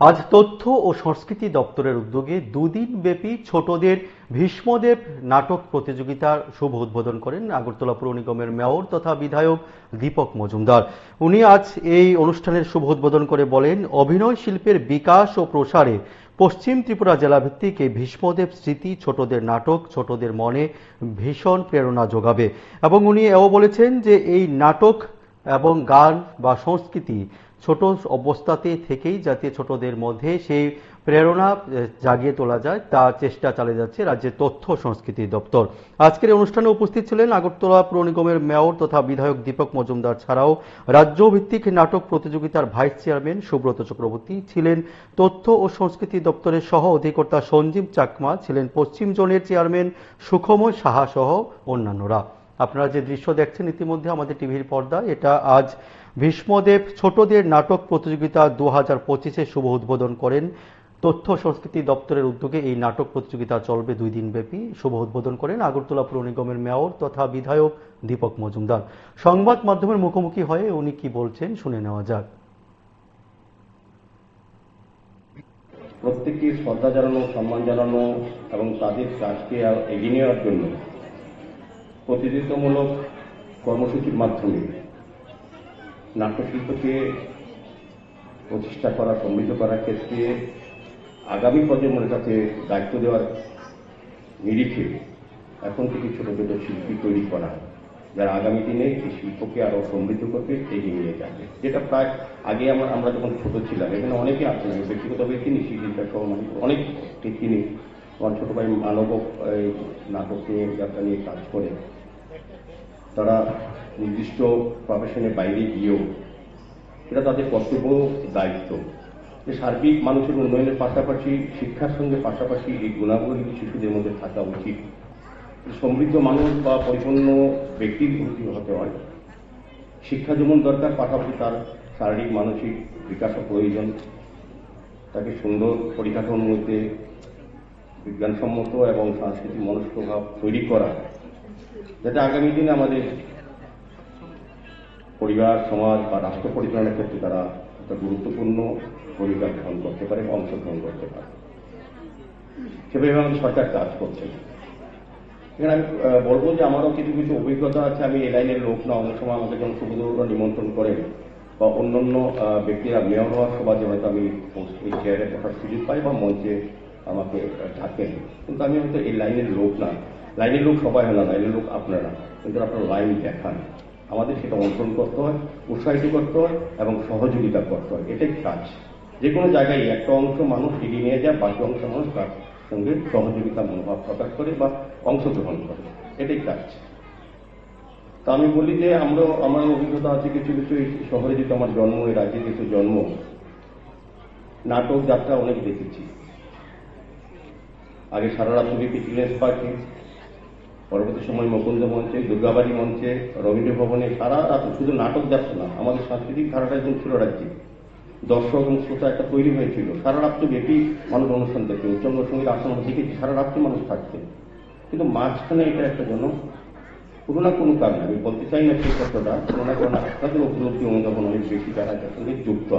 আজ তথ্য ও সংস্কৃতি দপ্তরের উদ্যোগে দুদিন ব্যাপী ছোটদের ভীষ্মদেব নাটক প্রতিযোগিতার শুভ উদ্বোধন করেন আগরতলা পৌর নিগমের মেয়র তথা বিধায়ক দীপক মজুমদার। উনি আজ এই অনুষ্ঠানের শুভ উদ্বোধন করে বলেন, অভিনয় শিল্পের বিকাশ ও প্রসারে পশ্চিম ত্রিপুরা জেলাভিত্তিক এই ভীষ্মদেব স্মৃতি ছোটদের নাটক ছোটদের মনে ভীষণ প্রেরণা যোগাবে। এবং উনি এও বলেছেন যে এই নাটক এবং গান বা সংস্কৃতি ছোট অবস্থাতে থেকেই যাতে ছোটদের মধ্যে সেই প্রেরণা জাগিয়ে তোলা যায় তা চেষ্টা চালিয়ে যাচ্ছে রাজ্যের তথ্য সংস্কৃতি দপ্তর। আজকের অনুষ্ঠানে উপস্থিত ছিলেন আগরতলা পৌর নিগমের মেয়র তথা বিধায়ক দীপক মজুমদার ছাড়াও রাজ্য ভিত্তিক নাটক প্রতিযোগিতার ভাইস চেয়ারম্যান সুব্রত চক্রবর্তী, ছিলেন তথ্য ও সংস্কৃতি দপ্তরের সহ অধিকর্তা সঞ্জীব চাকমা, ছিলেন পশ্চিম জোনের চেয়ারম্যান সুখময় সাহা সহ অন্যান্যরা। আপনারা যে দৃশ্য দেখছেন ইতিমধ্যে আমাদের টিভির পর্দায়, এটা আজ ভীষ্মদেব ছোটদের নাটক প্রতিযোগিতা 2025-এর শুভ উদ্বোধন করেন। তথ্য সংস্কৃতি দপ্তরের উদ্যোগে এই নাটক প্রতিযোগিতা চলবে 2 দিন ব্যাপী। শুভ উদ্বোধন করেন আগরতলা পৌর নিগমের মেয়র তথা বিধায়ক দীপক মজুমদার। সংবাদ মাধ্যমের মুখোমুখি হয়ে উনি কি বলছেন শুনে নেওয়া যাক। প্রত্যেককে শ্রদ্ধা জানানো, সম্মান জানানো এবং তাদের কাজকে এগিয়ে নেওয়ার জন্য প্রতিযোগিতামূলক কর্মসূচির মাধ্যমে নাট্যশিল্পকে প্রতিষ্ঠা করা, সমৃদ্ধ করার ক্ষেত্রে আগামী প্রজন্মের কাছে দায়িত্ব দেওয়ার নিরিখে এখন থেকে ছোট ছোট শিল্পী তৈরি করা, যারা আগামী দিনে এই শিল্পকে আরো সমৃদ্ধ করতে এগিয়ে নিয়ে যাবে। যেটা প্রায় আগে আমরা যখন ছোট ছিলাম, এখানে অনেকে আছেন, আমি ব্যক্তিগতভাবে চিনি, শিল্পীটা সহ অনেককে চিনি। আমার ছোট ভাই মানব নাটক নিয়ে যাত্রা নিয়ে কাজ করে, তারা নির্দিষ্ট প্রফেশনের বাইরে গিয়েও এটা তাদের কর্তব্য, দায়িত্ব যে সার্বিক মানুষের উন্নয়নের পাশাপাশি শিক্ষার সঙ্গে পাশাপাশি এই গুণাবলী শিশুদের মধ্যে থাকা উচিত। সমৃদ্ধ মানুষ বা পরিপূর্ণ ব্যক্তির হতে হয়, শিক্ষা যেমন দরকার, পাশাপাশি তার শারীরিক মানসিক বিকাশও প্রয়োজন। তাকে সুন্দর পরিকাঠামোর মধ্যে বিজ্ঞানসম্মত এবং সাংস্কৃতিক মনস্কভাব তৈরি করা, যাতে আগামী দিনে আমাদের পরিবার, সমাজ বা রাষ্ট্র পরিচালনার ক্ষেত্রে তারা একটা গুরুত্বপূর্ণ ভূমিকা গ্রহণ করতে পারে, অংশগ্রহণ করতে পারে। সেভাবে আমাদের সরকার কাজ করছে। এখানে আমি বলবো যে আমারও কিছু কিছু অভিজ্ঞতা আছে। আমি এই লাইনের লোক না, অনেক সময় আমাকে যখন সুবিধা নিমন্ত্রণ করেন বা অন্যান্য ব্যক্তিরা মেয়র হওয়ার সমাজে হয়তো আমি এই চেয়ারে বসার সুযোগ পাই বা মঞ্চে আমাকে ডাকেন, কিন্তু আমি হয়তো এই লাইনের লোক না। লাইনের লোক সবাই হয় না, লাইনের লোক আপনারা, কিন্তু আপনারা লাইন দেখান। আমাদের সেটা অনুসরণ করতে হয়, উৎসাহিত করতে হয় এবং সহযোগিতা করতে হয়। এটাই কাজ। যে কোনো জায়গায় একটা অংশ মানুষ এগিয়ে নিয়ে যায়, বাকি অংশ মানুষ তার সঙ্গে সহযোগিতা মনোভাব প্রকাশ করে বা অংশগ্রহণ করে, এটাই কাজ। তা আমি বলি যে আমার অভিজ্ঞতা আছে কিছু কিছু। এই শহরে যেহেতু আমার জন্ম, এই রাজ্যে যেহেতু জন্ম, নাটক যাত্রা অনেক দেখেছি। আগে সারা রাত্রব্যাপী চিলড্রেন্স পার্কে, পরবর্তী সময় মুকুন্দ মঞ্চে, দুর্গাবাড়ি মঞ্চে, রবীন্দ্র ভবনে সারা রাত শুধু নাটক যাচ্ছে না, আমাদের সাংস্কৃতিক ধারাটা একদম ছিল রাজ্যে। দর্শক এবং শ্রোতা একটা তৈরি হয়েছিল, সারা রাত্রব্যাপী মানুষ অনুষ্ঠান দেখে, উচ্চাঙ্গ সঙ্গীত আসন আমরা দেখেছি, সারা রাত্রি মানুষ থাকছে। কিন্তু মাঝখানে এটা একটা জন্য কোনো না কোনো কারণে, আমি বলতে চাই না সেই কথাটা, কোনো না কোনো আপনাদের উপলব্ধি অনুধাবন অনেক বেশি যারা এটার সঙ্গে যুক্ত।